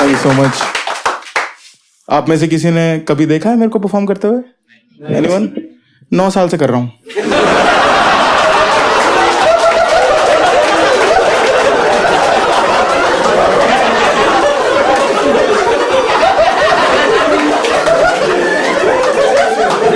Thank you so much. आप में से किसी ने कभी देखा है मेरे को परफॉर्म करते हुए? एनीवन? 9 साल से कर रहा हूं।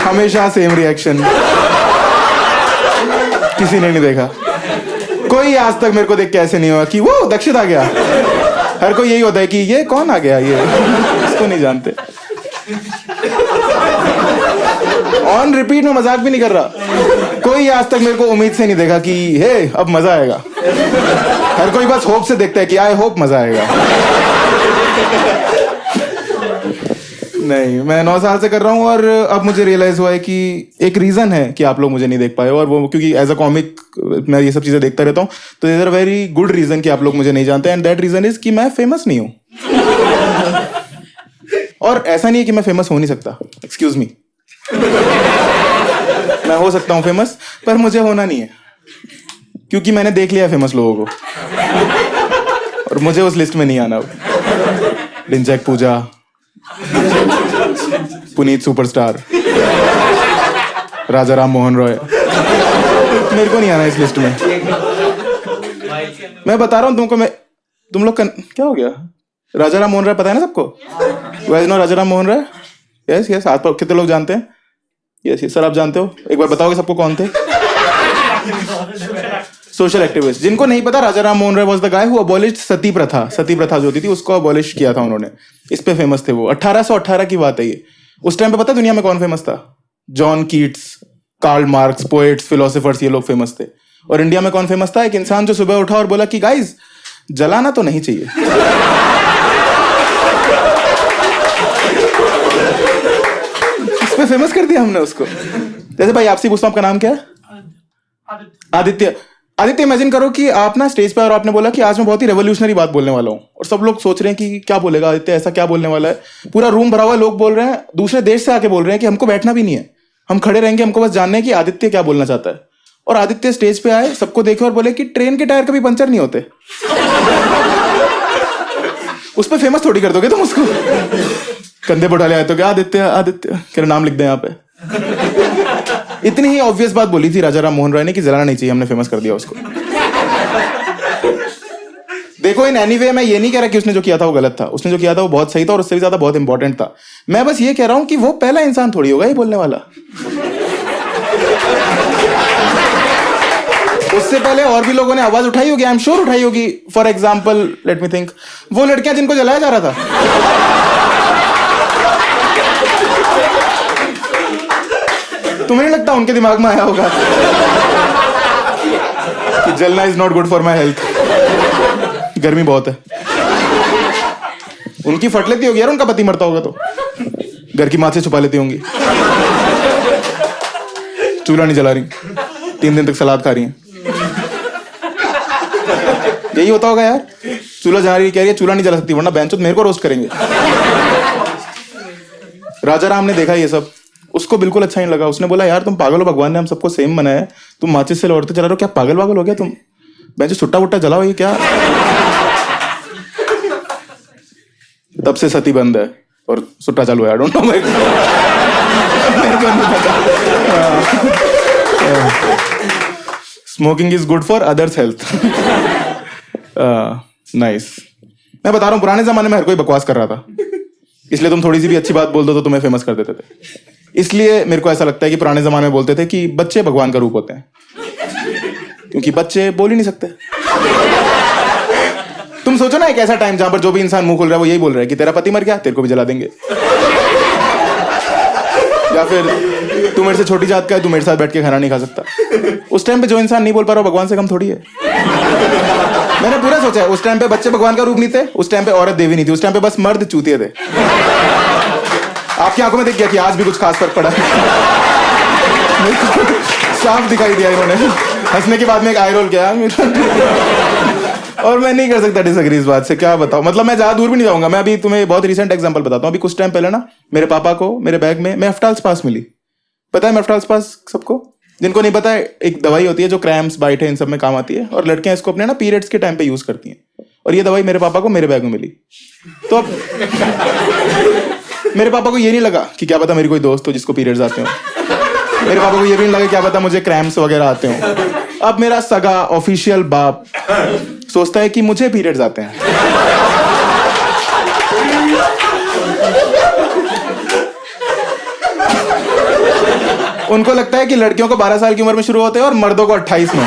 हमेशा सेम रिएक्शन, किसी ने नहीं देखा। कोई आज तक मेरे को देख के ऐसे नहीं हुआ कि वो दक्षित आ गया। हर कोई यही होता है कि ये कौन आ गया, ये इसको नहीं जानते। ऑन रिपीट में मजाक भी नहीं कर रहा। कोई आज तक मेरे को उम्मीद से नहीं देखा कि हे अब मजा आएगा। हर कोई बस होप से देखता है कि आई होप मजा आएगा। नहीं, मैं 9 साल से कर रहा हूँ और अब मुझे रियलाइज हुआ है कि एक रीजन है कि आप लोग मुझे नहीं देख पाए, और वो क्योंकि एज अ कॉमिक मैं ये सब चीजें देखता रहता हूँ, तो is a very good reason कि आप लोग मुझे नहीं जानते, एंड दैट रीजन इज कि मैं फेमस नहीं हूँ। और ऐसा नहीं है कि मैं फेमस हो नहीं सकता, एक्सक्यूज मी। मैं हो सकता हूँ फेमस, पर मुझे होना नहीं है, क्योंकि मैंने देख लिया फेमस लोगों को और मुझे उस लिस्ट में नहीं आना। डिंचैक पूजा, पुनीत सुपरस्टार, राजा राम मोहन रॉय, मेरे को नहीं आना इस लिस्ट में। मैं बता रहा हूँ तुमको, तुम लोग क्या हो गया? राजा राम मोहन रॉय पता है ना सबको? वैसे know Raja Ram Mohan Roy? Yes yes. आप कितने लोग जानते हैं? यस यस सर, आप जानते हो? एक बार बताओगे सबको कौन थे? Social activist. जिनको नहीं पता, Raja Ram Mohan Roy was the guy who abolished sati प्रथा। सती प्रथा जो होती थी उसको अबॉलिश किया था उन्होंने। इस पे फेमस थे वो। 1818 की बात है ये। उस टाइम पे पता दुनिया में कौन फेमस था? John Keats, Karl Marx, poets, philosophers, ये लोग फेमस थे। और इंडिया में कौन फेमस था? एक इंसान जो सुबह उठा और बोला कि गाइस जलाना तो नहीं चाहिए। इस पे फेमस कर दिया हमने उसको। जैसे भाई आपसे पूछता हूं, आपका नाम क्या है? आदित्य। आदित्य, इमेजिन करो कि आप ना स्टेज पे और आपने बोला कि आज मैं बहुत ही रेवोल्यूशनरी बात बोलने वाला हूँ, और सब लोग सोच रहे हैं कि क्या बोलेगा आदित्य, ऐसा क्या बोलने वाला है। पूरा रूम भरा हुआ है, लोग बोल रहे हैं, दूसरे देश से आके बोल रहे हैं कि हमको बैठना भी नहीं है, हम खड़े रहेंगे, हमको बस जानना है कि आदित्य क्या बोलना चाहता है। और आदित्य स्टेज पे आए, सबको देखे और बोले कि ट्रेन के टायर कभी पंचर नहीं होते। उस पर फेमस थोड़ी कर दोगे तुम उसको। कंधे पर उठा ले आए तो क्या आदित्य, आदित्य तेरा नाम लिख दें यहाँ पे। इतनी ही ऑब्वियस बात बोली थी राजा राम मोहन रॉय ने कि जलाना नहीं चाहिए, हमने फेमस कर दिया उसको। देखो, इन एनी वे मैं ये नहीं कह रहा कि उसने जो किया था वो गलत था। उसने जो किया था वो बहुत सही था, और उससे भी ज्यादा बहुत इंपॉर्टेंट था। मैं बस ये कह रहा हूं कि वो पहला इंसान थोड़ी होगा ये बोलने वाला। उससे पहले और भी लोगों ने आवाज उठाई होगी, आई एम श्योर उठाई होगी। For example, let me think, वो लड़कियां जिनको जलाया जा रहा था। तुम्हें नहीं लगता उनके दिमाग में आया होगा कि जलना is not good for my health, गर्मी बहुत है? उनकी फट लेती होगी यार, उनका पति मरता होगा तो घर की माँ से छुपा लेती होंगी। चूल्हा नहीं जला रही, 3 दिन तक सलाद खा रही हैं। यही होता होगा यार। चूल्हा जला रही, कह रही है चूल्हा नहीं जला सकती वरना बेंचो मेरे को रोस्ट करेंगे। राजा राम ने देखा ये सब, उसको बिल्कुल अच्छा नहीं लगा। उसने बोला यार तुम पागल हो, भगवान ने हम सबको सेम बनाया है, तुम माचिस से लौटते चला रहे हो, क्या पागल वागल हो गया तुम? बेंचो छुट्टा वुट्टा जलाओ, ये क्या? तब से सती बंद है और सुट्टा चालू है। आई डोंट नो, मेरे को नहीं पता। Smoking is good for others health. Nice. मैं बता रहा हूँ, पुराने जमाने में हर कोई बकवास कर रहा था, इसलिए तुम थोड़ी सी भी अच्छी बात बोल दो तो तुम्हें फेमस कर देते थे। इसलिए मेरे को ऐसा लगता है कि पुराने जमाने में बोलते थे कि बच्चे भगवान का रूप होते हैं, क्योंकि बच्चे बोल ही नहीं सकते। तुम सोचो ना, एक ऐसा टाइम जहां पर जो भी इंसान मुंह खोल रहा है वो यही बोल रहा है कि तेरा पति मर गया, तेरे को भी जला देंगे। या फिर तू मेरे से छोटी जात का है, तू मेरे साथ बैठ के खाना नहीं खा सकता। उस टाइम पे जो इंसान नहीं बोल पा रहा भगवान से कम थोड़ी है। मैंने पूरा सोचा है, उस टाइम पे बच्चे भगवान का रूप नहीं थे, उस टाइम पे औरत देवी नहीं थी, उस टाइम पे बस मर्द चूतिए थे। आपकी आंखों में दिख गया कि आज भी कुछ खास फर्क पड़ा। साफ दिखाई दिया इन्होंने। हंसने के बाद में एक आई रोल किया। और मैं नहीं कर सकता डिसएग्री इस बात से, क्या बताऊं। मतलब मैं ज्यादा दूर भी नहीं जाऊंगा। मैं अभी तुम्हें बहुत रिसेंट एग्जांपल बताता हूं। अभी कुछ टाइम पहले ना मेरे पापा को मेरे बैग में मेफ्टाल स्पास मिली। पता है मेफ्टाल स्पास सबको? जिनको नहीं पता है, एक दवाई होती है जो क्रैम्प्स, बाइट है, इन सब में काम आती है, और लड़कियां इसको अपने ना पीरियड्स के टाइम पे यूज करती हैं। और ये दवाई मेरे पापा को मेरे बैग में मिली। तो अब मेरे पापा को ये नहीं लगा कि क्या पता मेरी कोई दोस्त हो जिसको पीरियड्स आते हो, मेरे पापा को ये भी नहीं लगा क्या पता मुझे क्रैम्प्स वगैरह आते हो। अब मेरा सगा ऑफिशियल बाप सोचता है कि मुझे पीरियड्स आते हैं। उनको लगता है कि लड़कियों को 12 साल की उम्र में शुरू होते हैं और मर्दों को 28 में।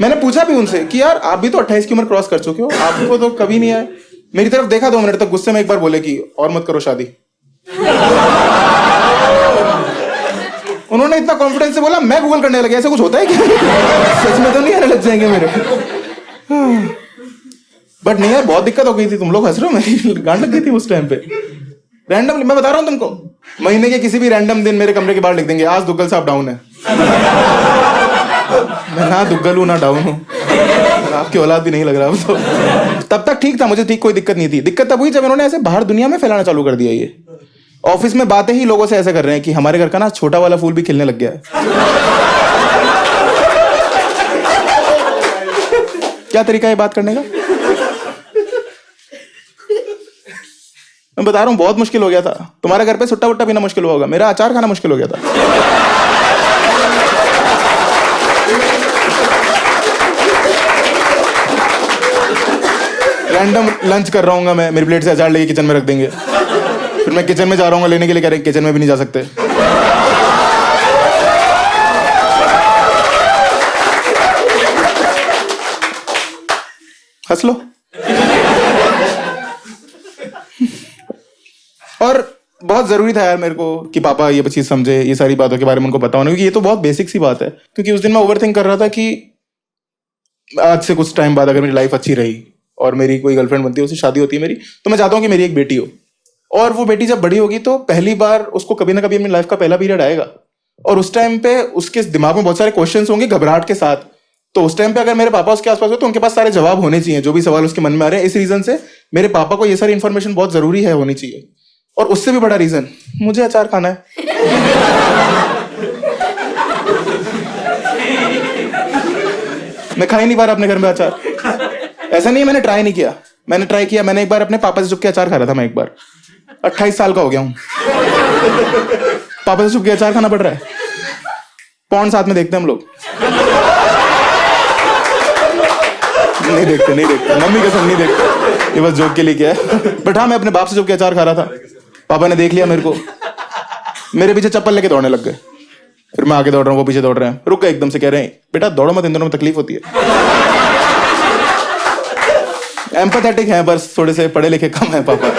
मैंने पूछा भी उनसे कि यार आप भी तो 28 की उम्र क्रॉस कर चुके हो, आपको तो कभी नहीं आया। मेरी तरफ देखा 2 मिनट तक, गुस्से में एक बार बोले कि और मत करो शादी। उन्होंने इतना कॉन्फिडेंस से बोला, मैं गूगल करने लगा ऐसा कुछ होता है क्या? सच में तो नहीं आने लग जाएंगे मेरे। बट नहीं यार, बहुत दिक्कत हो गई थी। तुम लोग हंस रहे हो, मेरी गांड लग गई थी उस टाइम पे। रैंडमली मैं बता रहा हूँ तुमको, महीने के किसी भी रैंडम दिन मेरे कमरे के बाहर लिख देंगे आज दुग्गल साहब डाउन है। मैं ना दुग्गल हूं ना डाउन हूं, आपकी औलाद भी नहीं लग रहा अब तो। तब तक ठीक था, मुझे ठीक कोई दिक्कत नहीं थी। दिक्कत तब हुई जब इन्होंने ऐसे बाहर दुनिया में फैलाना चालू कर दिया। ये ऑफिस में बातें ही लोगों से ऐसे कर रहे हैं कि हमारे घर का ना छोटा वाला फूल भी खिलने लग गया है। क्या तरीका है बात करने का? मैं बता रहा हूं बहुत मुश्किल हो गया था। तुम्हारे घर पे सुट्टा वुट्टा पीना मुश्किल हुआ होगा, मेरा अचार खाना मुश्किल हो गया था। रैंडम लंच कर रहा हूँ मैं, मेरी प्लेट से अचार लेके किचन में रख देंगे। फिर मैं किचन में जा रहा हूँ लेने के लिए, कह रहे किचन में भी नहीं जा सकते। हंस लो। और बहुत जरूरी था यार मेरे को कि पापा ये चीज समझे, ये सारी बातों के बारे में उनको पता होना, क्योंकि ये तो बहुत बेसिक सी बात है। क्योंकि उस दिन मैं ओवरथिंक कर रहा था कि आज से कुछ टाइम बाद अगर मेरी लाइफ अच्छी रही और मेरी कोई गर्लफ्रेंड बनती है, उससे शादी होती है मेरी, तो मैं चाहता हूँ कि मेरी एक बेटी हो। और वो बेटी जब बड़ी होगी तो पहली बार उसको कभी ना कभी अपनी लाइफ का पहला पीरियड आएगा, और उस टाइम पे उसके दिमाग में बहुत सारे क्वेश्चंस होंगे घबराहट के साथ। तो उस टाइम पे अगर मेरे पापा उसके आसपास हो तो उनके पास सारे जवाब होने चाहिए जो भी सवाल उसके मन में आ रहे हैं। इस रीजन से मेरे पापा को ये सारी इन्फॉर्मेशन बहुत जरूरी है, होनी चाहिए। और उससे भी बड़ा रीजन, मुझे अचार खाना है। मैं खा ही नहीं पा रहा अपने घर में अचार। ऐसा नहीं है मैंने ट्राई नहीं किया, मैंने ट्राई किया। मैंने एक बार अपने पापा से छुप के अचार खा रहा था। मैं एक बार 28 साल का हो गया हूं, पापा से छुप के अचार खाना पड़ रहा है। पॉर्न साथ में देखते हम लोग। नहीं देखते, नहीं देखते, मम्मी कसम नहीं देखते, ये बस जोक के लिए किया है। बट हाँ, मैं अपने बाप से छुप के अचार खा रहा था। पापा ने देख लिया मेरे को, मेरे पीछे चप्पल लेके दौड़ने लग गए। फिर मैं आगे दौड़ रहा हूँ, वो पीछे दौड़ रहे हैं। रुक गए एकदम से, कह रहे हैं बेटा दौड़ो मत, इन दोनों में तकलीफ होती है। एम्पैथेटिक है, बस थोड़े से पढ़े लिखे कम है पापा।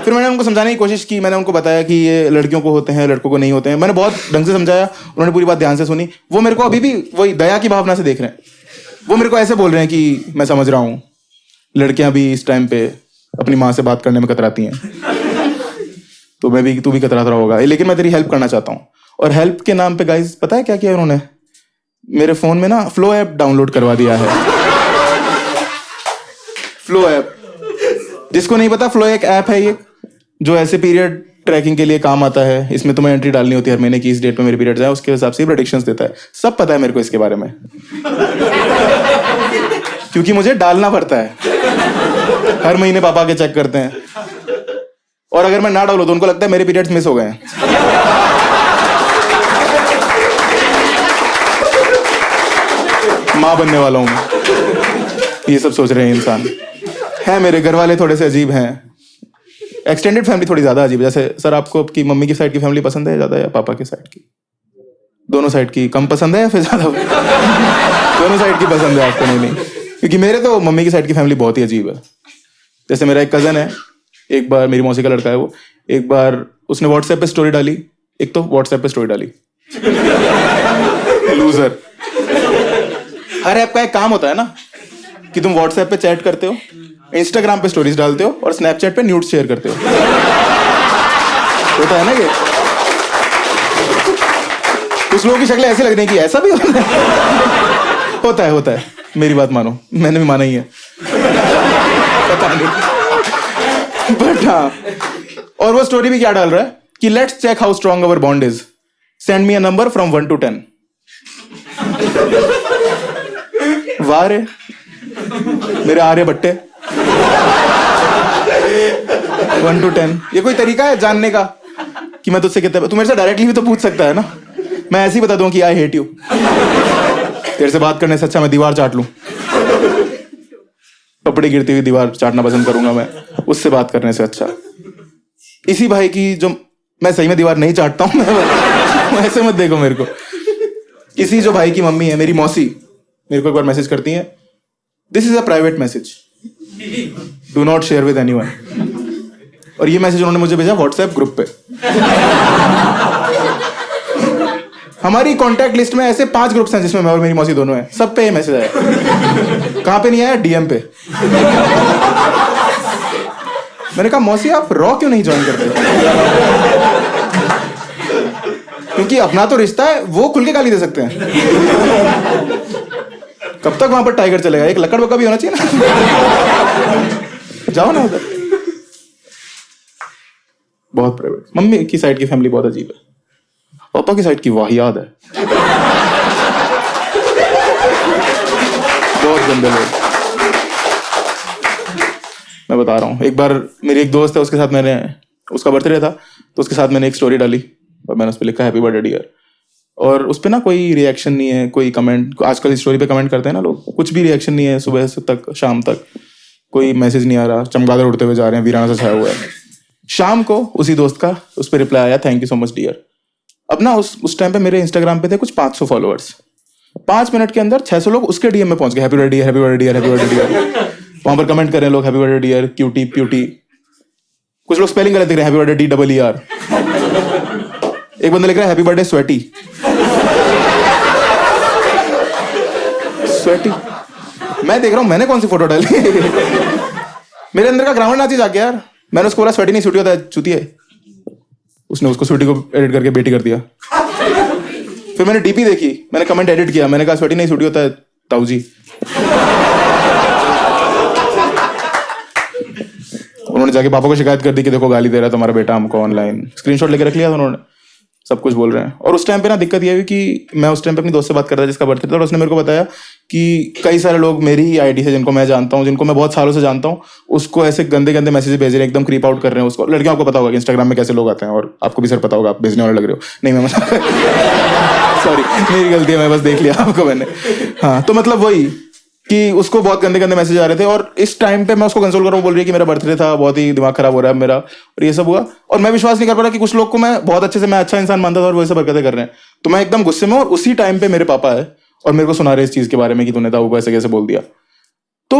फिर मैंने उनको समझाने की कोशिश की। मैंने उनको बताया कि ये लड़कियों को होते हैं, लड़कों को नहीं होते हैं। मैंने बहुत ढंग से समझाया, उन्होंने पूरी बात ध्यान से सुनी। वो मेरे को अभी भी वही दया की भावना से देख रहे हैं। वो मेरे को ऐसे बोल रहे हैं कि मैं समझ रहा हूँ, लड़कियां भी इस टाइम पे अपनी माँ से बात करने में कतराती हैं, तो मैं भी, तू भी कतराता रहा होगा, लेकिन मैं तेरी हेल्प करना चाहता हूँ। और हेल्प के नाम पे गाइस पता है क्या किया उन्होंने? मेरे फोन में ना फ्लो ऐप डाउनलोड करवा दिया है। फ्लो ऐप, जिसको नहीं पता, फ्लो एक ऐप है ये जो ऐसे पीरियड ट्रैकिंग के लिए काम आता है। इसमें तुम्हें एंट्री डालनी होती है हर महीने की, इस डेट में मेरे पीरियड्स आए, उसके हिसाब से प्रेडिक्शंस देता है। सब पता है मेरे को इसके बारे में, क्योंकि मुझे डालना पड़ता है। हर महीने पापा के चेक करते हैं, और अगर मैं ना डालूं तो उनको लगता है मेरे पीरियड्स मिस हो गए हैं। माँ बनने वाला हूं मैं, ये सब सोच रहे हैं इंसान। है मेरे घर वाले थोड़े से अजीब हैं, एक्सटेंडेड फैमिली थोड़ी ज्यादा अजीब है। जैसे सर, आपको आपकी मम्मी की साइड की फैमिली पसंद है ज्यादा या पापा की साइड की? दोनों साइड की कम पसंद है या फिर ज्यादा? दोनों साइड की पसंद है आपको? नहीं, क्योंकि मेरे तो मम्मी की साइड की फैमिली बहुत ही अजीब है। जैसे मेरा एक कजन है, एक बार मेरी मौसी का लड़का है वो, एक बार उसने व्हाट्सएप पे स्टोरी डाली। एक तो व्हाट्सएप पे स्टोरी डाली, लूजर। हर ऐप का एक काम होता है ना कि तुम व्हाट्सएप पे चैट करते हो, इंस्टाग्राम पे स्टोरीज डालते हो और स्नैपचैट पे न्यूड शेयर करते हो। होता है ना ये? कुछ लोगों की शक्लें ऐसी लग रही है कि ऐसा भी होता है। होता है, मेरी बात मानो, मैंने भी माना ही है। पता नहीं, बट हाँ। और वो स्टोरी भी क्या डाल रहा है कि let's check how strong our bond is, send me a number from 1 to 10। वाह रे मेरे आर्य बट्टे 1 to 10। ये कोई तरीका है जानने का कि मैं तुझसे कितना, तू मेरे से डायरेक्टली भी तो पूछ सकता है ना, मैं ऐसे ही बता दूं कि आई हेट यू। तेरे से बात करने से अच्छा मैं दीवार चाट लूं, कपड़े गिरती हुई दीवार चाटना पसंद करूंगा मैं उससे बात करने से अच्छा। इसी भाई की जो, मैं सही में दीवार नहीं चाटता हूं ऐसे मत देखो मेरे को। इसी जो भाई की मम्मी है, मेरी मौसी, मेरे को एक बार मैसेज करती है, this is a private message, do not share with anyone. और ये मैसेज उन्होंने मुझे भेजा व्हाट्सएप ग्रुप पे। हमारी कांटेक्ट लिस्ट में ऐसे 5 ग्रुप्स हैं जिसमें मैं और मेरी मौसी दोनों हैं, सब पे ये मैसेज आया। कहां पे नहीं आया? डीएम पे। मैंने कहा मौसी आप रॉ क्यों नहीं ज्वाइन करते? क्योंकि अपना तो रिश्ता है, वो खुल के गाली दे सकते हैं। कब तक वहां पर टाइगर चलेगा? एक लकड़ बक्का भी होना चाहिए ना। जाओ ना उधर। बहुत प्राइवेट। मम्मी की साइड की फैमिली बहुत अजीब है, पापा की साइड की वाहियात है, बहुत गंदे लोग। मैं बता रहा हूँ, एक बार मेरी एक दोस्त है, उसके साथ मैंने, उसका बर्थडे था तो उसके साथ मैंने एक स्टोरी डाली और मैंने उस पर लिखा हैप्पी बर्थडे डियर। और उस पर ना कोई रिएक्शन नहीं है, कोई कमेंट, आजकल इस स्टोरी पे कमेंट करते हैं ना लोग, कुछ भी रिएक्शन नहीं है। सुबह से तक शाम तक कोई मैसेज नहीं आ रहा, चमगादड़ उड़ते हुए जा रहे हैं, वीराना सा छाया हुआ है। शाम को उसी दोस्त का उस पर रिप्लाई आया, thank you so much dear. अब ना उस टाइम पे मेरे इंस्टाग्राम पे थे कुछ 500 फॉलोअर्स। 5 मिनट के अंदर 600 लोग उसके डीएम में पहुंच गए, happy birthday dear, happy birthday dear, happy birthday dear. वहां पर कमेंट कर रहे हैं लोग, हैप्पी बर्थडे डियर, क्यूटी प्यूटी। कुछ लोग स्पेलिंग गलत लिख रहे हैं, हैप्पी बर्थडे DEER। एक बंदा लिख रहा है हैप्पी बर्थडे स्वेटी। स्वेटी, मैं देख रहा हूं मैंने कौन सी फोटो डाली। मेरे अंदर का ग्रामर नाची जाके यार। मैंने उसको बोला स्वेटी नहीं सूटी होता है, चूतिया है। उसने उसको स्वीटी को एडिट करके बेटी कर दिया। फिर मैंने डीपी देखी, मैंने कमेंट एडिट किया, मैंने कहा स्वेटी नहीं सूटी होता है ताऊजी। उन्होंने जाके पापा को शिकायत कर दी कि देखो गाली दे रहा है तुम्हारा बेटा हमको ऑनलाइन। स्क्रीनशॉट लेके रख लिया था उन्होंने, सब कुछ बोल रहे हैं। और उस टाइम पे ना दिक्कत ये हुई कि मैं उस टाइम पे अपनी दोस्त से बात कर रहा था जिसका बर्थडे था, और उसने मेरे को बताया कि कई सारे लोग मेरी ही आईडी से, जिनको मैं जानता हूँ, जिनको मैं बहुत सालों से जानता हूँ, उसको ऐसे गंदे गंदे मैसेज भेज रहे हैं, एकदम क्रीप आउट कर रहे हैं उसको। लड़कियों को पता होगा कि इंस्टाग्राम में कैसे लोग आते हैं, और आपको भी सर पता होगा, आप भेजने वाले लग रहे हो। नहीं मैं सॉरी मेरी गलती है, मैं बस देख लिया आपको मैंने। हाँ तो मतलब वही कि उसको बहुत गंदे गंदे मैसेज आ रहे थे, और इस टाइम पे मैं उसको कंसोल कर रहा हूँ, बोल रही है कि मेरा बर्थडे था, बहुत ही दिमाग खराब हो रहा है मेरा, और ये सब हुआ। और मैं विश्वास नहीं कर पा रहा कि कुछ लोग को मैं बहुत अच्छे से, मैं अच्छा इंसान मानता था, और वो सब हरकतें कर रहे हैं। तो मैं एकदम गुस्से में, और उसी टाइम पे मेरे पापा है और मेरे को सुना रहे इस चीज के बारे में कि तूने ताऊ को ऐसे कैसे बोल दिया। तो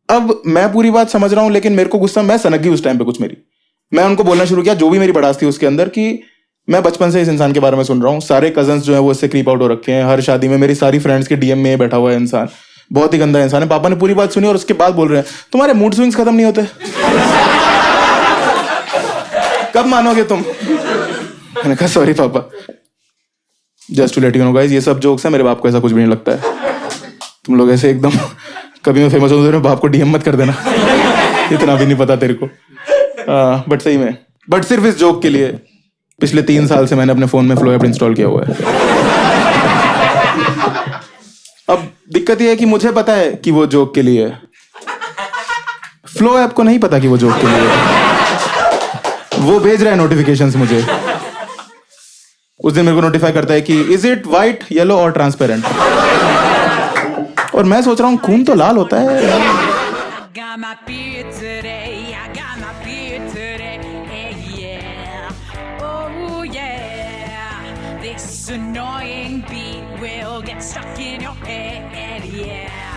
अब मैं पूरी बात समझ रहा हूँ, लेकिन मेरे को गुस्सा, मैं सनक गई उस टाइम पे कुछ मेरी। मैं उनको बोलना शुरू किया, जो भी मेरी बड़ास थी उसके अंदर, कि मैं बचपन से इस इंसान के बारे में सुन रहा हूँ, सारे कजन्स जो है वो इससे क्रीप आउट हो रखे हैं, हर शादी में मेरी सारी फ्रेंड्स के डीएम में बैठा हुआ है इंसान, बहुत ही गंदा इंसान है। पापा ने पूरी बात सुनी और उसके बाद बोल रहे हैं तुम्हारे मूड स्विंग्स खत्म नहीं होते, कब मानोगे तुम? मैंने कहा सॉरी पापा, just to let you know guys, ये सब जोक्स है, मेरे बाप को ऐसा कुछ भी नहीं लगता है। तुम लोग ऐसे एकदम, कभी मैं फेमस हो तो बाप को डीएम मत कर देना, इतना भी नहीं पता तेरे को। बट सही में, बट सिर्फ इस जोक के लिए पिछले 3 साल से मैंने अपने फोन में फ्लो ऐप इंस्टॉल किया हुआ है। अब दिक्कत यह है कि मुझे पता है कि वो जोक के लिए है, फ्लो ऐप को नहीं पता कि वो जोक के लिए है। वो भेज रहा है नोटिफिकेशंस मुझे, उस दिन मेरे को नोटिफाई करता है कि इज इट व्हाइट, येलो और ट्रांसपेरेंट, और मैं सोच रहा हूँ खून तो लाल होता है। This annoying beat will get stuck in your head, yeah.